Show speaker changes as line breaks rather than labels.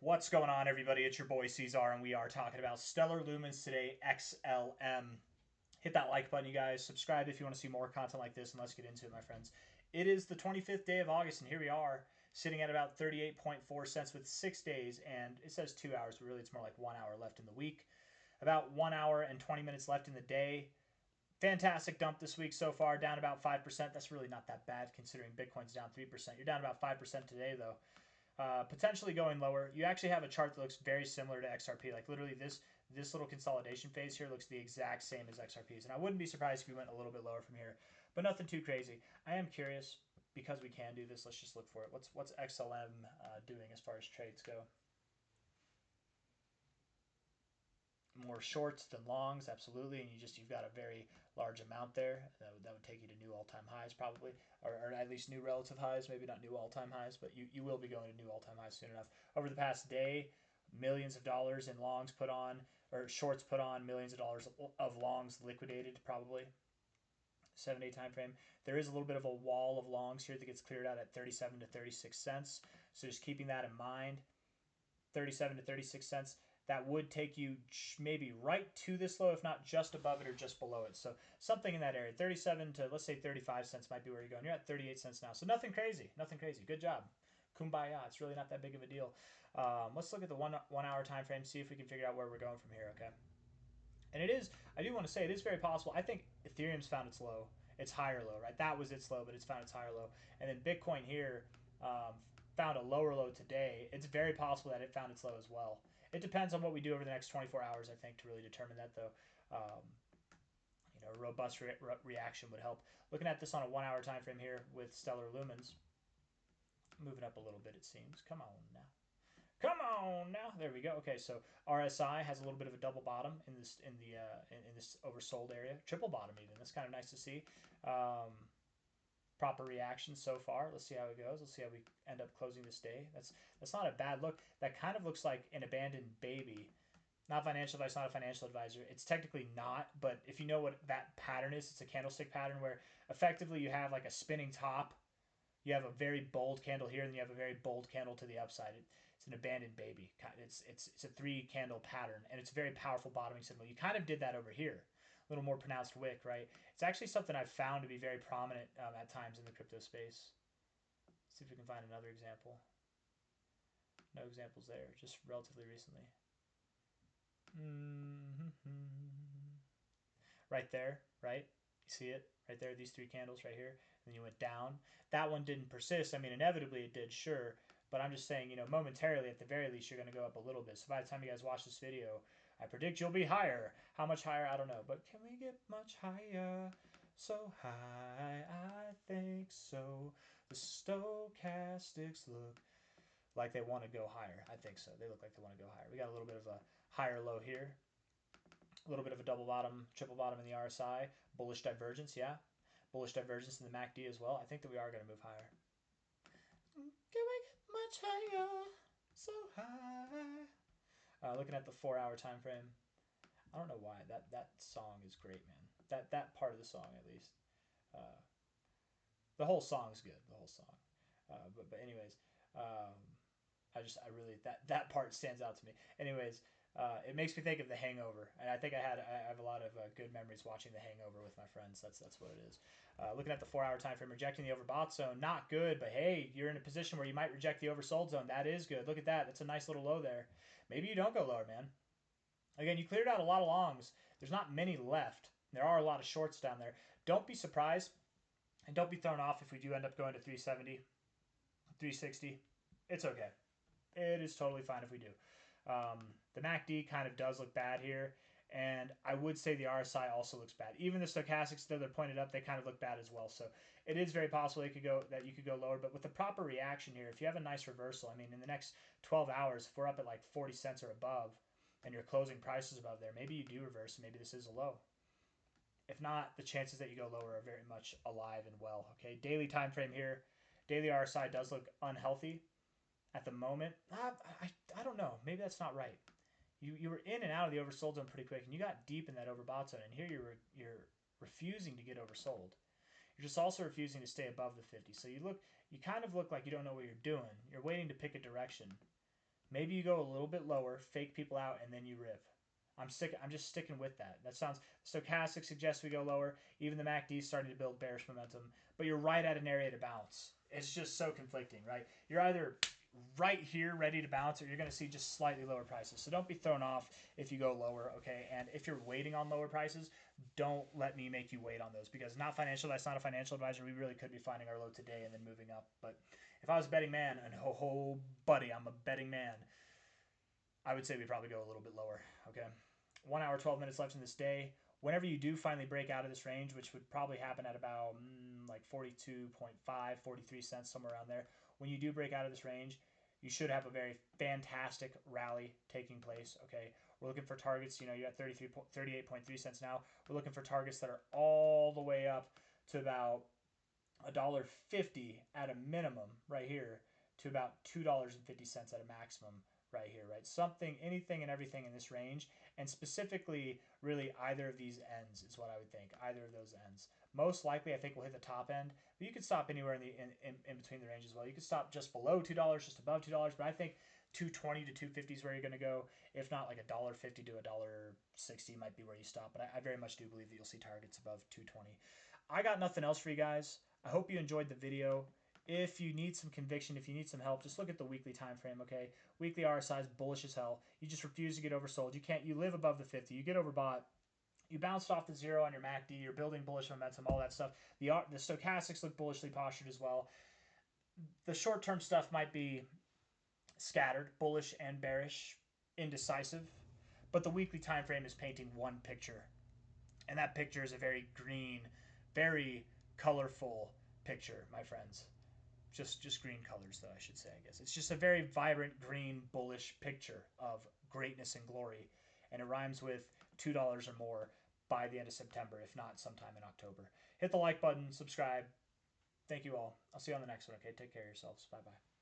What's going on, everybody? It's your boy C-Zar, and we are talking about Stellar Lumens today, XLM. Hit that like button, you guys. Subscribe if you want to see more content like this, and let's get into it, my friends. It is the 25th day of August, and here we are, sitting at about 38.4 cents with 6 days, and it says 2 hours, but really it's more like 1 hour left in the week. About 1 hour and 20 minutes left in the day. Fantastic dump this week so far, down about 5%. That's really not that bad considering Bitcoin's down 3%. You're down about 5% today, though. Potentially going lower. You actually have a chart that looks very similar to XRP. Like literally this little consolidation phase here looks the exact same as XRP's, and I wouldn't be surprised if we went a little bit lower from here, but nothing too crazy. I am curious because we can do this. Let's just look for it. What's XLM doing as far as trades go? More shorts than longs, absolutely, and you've got a very large amount there. That would take you to new all time highs probably, or at least new relative highs. Maybe not new all time highs, but you will be going to new all time highs soon enough. Over the past day, millions of dollars in longs put on, or shorts put on, millions of dollars of longs liquidated probably. 7 day time frame. There is a little bit of a wall of longs here that gets cleared out at 37 to 36 cents. So just keeping that in mind. 37 to 36 cents, that would take you maybe right to this low, if not just above it or just below it. So something in that area. 37 to, let's say, 35 cents might be where you're going. You're at 38 cents now. So nothing crazy. Nothing crazy. Good job. Kumbaya. It's really not that big of a deal. Let's look at the 1 hour time frame, see if we can figure out where we're going from here, okay? And it is, I do want to say, it is very possible. I think Ethereum's found its low, its higher low, right? That was its low, but it's found its higher low. And then Bitcoin here found a lower low today. It's very possible that it found its low as well. It depends on what we do over the next 24 hours, I think, to really determine that, though. A robust reaction would help. Looking at this on a 1 hour time frame here with Stellar Lumens, moving up a little bit, it seems. Come on now. Come on now. There we go. Okay, so RSI has a little bit of a double bottom in this oversold area, triple bottom even. That's kind of nice to see. Proper reaction so far. Let's see how it goes. Let's see how we end up closing this day. That's not a bad look. That kind of looks like an abandoned baby. Not financial advice, not a financial advisor. It's technically not, but if you know what that pattern is, it's a candlestick pattern where effectively you have like a spinning top, you have a very bold candle here, and you have a very bold candle to the upside. It's an abandoned baby. It's a 3 candle pattern, and it's a very powerful bottoming signal. You kind of did that over here, a little more pronounced wick, right? It's actually something I've found to be very prominent at times in the crypto space. Let's see if we can find another example. No examples there, just relatively recently. Mm-hmm. Right there, right? You see it right there, these 3 candles right here. And then you went down. That one didn't persist. I mean, inevitably it did, sure. But I'm just saying, momentarily, at the very least, you're going to go up a little bit. So by the time you guys watch this video, I predict you'll be higher. How much higher? I don't know. But can we get much higher? So high, I think so. The stochastics look like they want to go higher. I think so. They look like they want to go higher. We got a little bit of a higher low here. A little bit of a double bottom, triple bottom in the RSI. Bullish divergence, yeah. Bullish divergence in the MACD as well. I think that we are going to move higher. Can we get much higher? So high. Looking at the 4 hour time frame. I don't know why that song is great, man. That part of the song at least. Uh, the whole song's good. The whole song. But anyways, I really that part stands out to me. Anyways, it makes me think of The Hangover, and I think I have a lot of good memories watching The Hangover with my friends. That's what it is. Looking at the 4 hour time frame, rejecting the overbought zone, not good. But hey, you're in a position where you might reject the oversold zone. That is good. Look at that. That's a nice little low there. Maybe you don't go lower, man. Again, you cleared out a lot of longs. There's not many left. There are a lot of shorts down there. Don't be surprised, and don't be thrown off if we do end up going to 370, 360. It's okay. It is totally fine if we do. The MACD kind of does look bad here, and I would say the RSI also looks bad. Even the stochastics that are pointed up, they kind of look bad as well. So it is very possible that you could go lower, but with the proper reaction here, if you have a nice reversal, I mean, in the next 12 hours, if we're up at like 40 cents or above, and your closing price is above there, maybe you do reverse, and maybe this is a low. If not, the chances that you go lower are very much alive and well. Okay, daily time frame here, daily RSI does look unhealthy at the moment. I don't know. Maybe that's not right. You were in and out of the oversold zone pretty quick, and you got deep in that overbought zone. And here you're refusing to get oversold. You're just also refusing to stay above the 50. So you kind of look like you don't know what you're doing. You're waiting to pick a direction. Maybe you go a little bit lower, fake people out, and then you rib. I'm just sticking with that. That sounds stochastic suggests we go lower. Even the MACD is starting to build bearish momentum, but you're right at an area to bounce. It's just so conflicting, right? You're either right here ready to bounce, or you're going to see just slightly lower prices. So don't be thrown off if you go lower, okay? And if you're waiting on lower prices, don't let me make you wait on those, because that's not a financial advisor. We really could be finding our low today and then moving up. But if I was a betting man, and buddy, I'm a betting man, I would say we probably go a little bit lower, okay? 1 hour, 12 minutes left in this day. Whenever you do finally break out of this range, which would probably happen at about like 42.5, 43 cents, somewhere around there. When you do break out of this range, you should have a very fantastic rally taking place, okay? We're looking for targets, you're at 38.3 cents now. We're looking for targets that are all the way up to about $1.50 at a minimum right here to about $2.50 at a maximum right here, right? Something, anything and everything in this range, and specifically really either of these ends is what I would think, either of those ends. Most likely, I think we'll hit the top end, but you could stop anywhere in between the range as well. You could stop just below $2, just above $2, but I think 220 to 250 is where you're going to go. If not, like $1.50 to $1.60 might be where you stop, but I very much do believe that you'll see targets above 220. I got nothing else for you guys. I hope you enjoyed the video. If you need some conviction, if you need some help, just look at the weekly time frame, okay? Weekly RSI is bullish as hell. You just refuse to get oversold. You live above the 50. You get overbought. You bounced off the zero on your MACD. You're building bullish momentum, all that stuff. The stochastics look bullishly postured as well. The short-term stuff might be scattered, bullish and bearish, indecisive. But the weekly time frame is painting one picture. And that picture is a very green, very colorful picture, my friends. Just green colors, though, I should say, I guess. It's just a very vibrant, green, bullish picture of greatness and glory. And it rhymes with $2 or more by the end of September, if not sometime in October. Hit the like button, subscribe. Thank you all. I'll see you on the next one, okay? Take care of yourselves. Bye-bye.